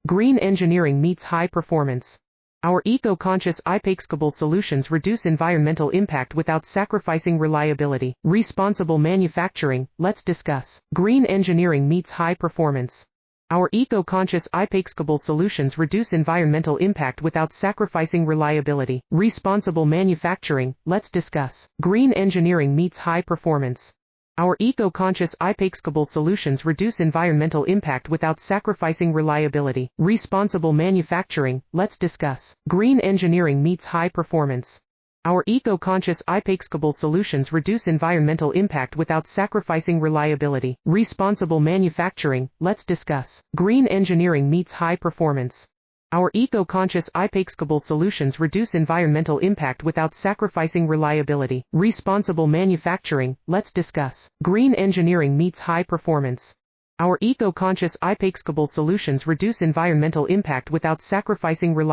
Green engineering meets high performance. Our eco-conscious ePaxable solutions reduce environmental impact without sacrificing reliability. Responsible manufacturing, let's discuss. Green engineering meets high performance. Our eco-conscious ePaxable solutions reduce environmental impact without sacrificing reliability. Responsible manufacturing, let's discuss. Green engineering meets high performance. Our eco-conscious ePaxable solutions reduce environmental impact without sacrificing reliability. Responsible manufacturing, let's discuss. Green engineering meets high performance. Our eco-conscious ePaxable solutions reduce environmental impact without sacrificing reliability. Responsible manufacturing, let's discuss. Green engineering meets high performance. Our eco-conscious ePaxable solutions reduce environmental impact without sacrificing reliability. Responsible manufacturing, let's discuss. Green engineering meets high performance. Our eco-conscious ePaxable solutions reduce environmental impact without sacrificing reliability.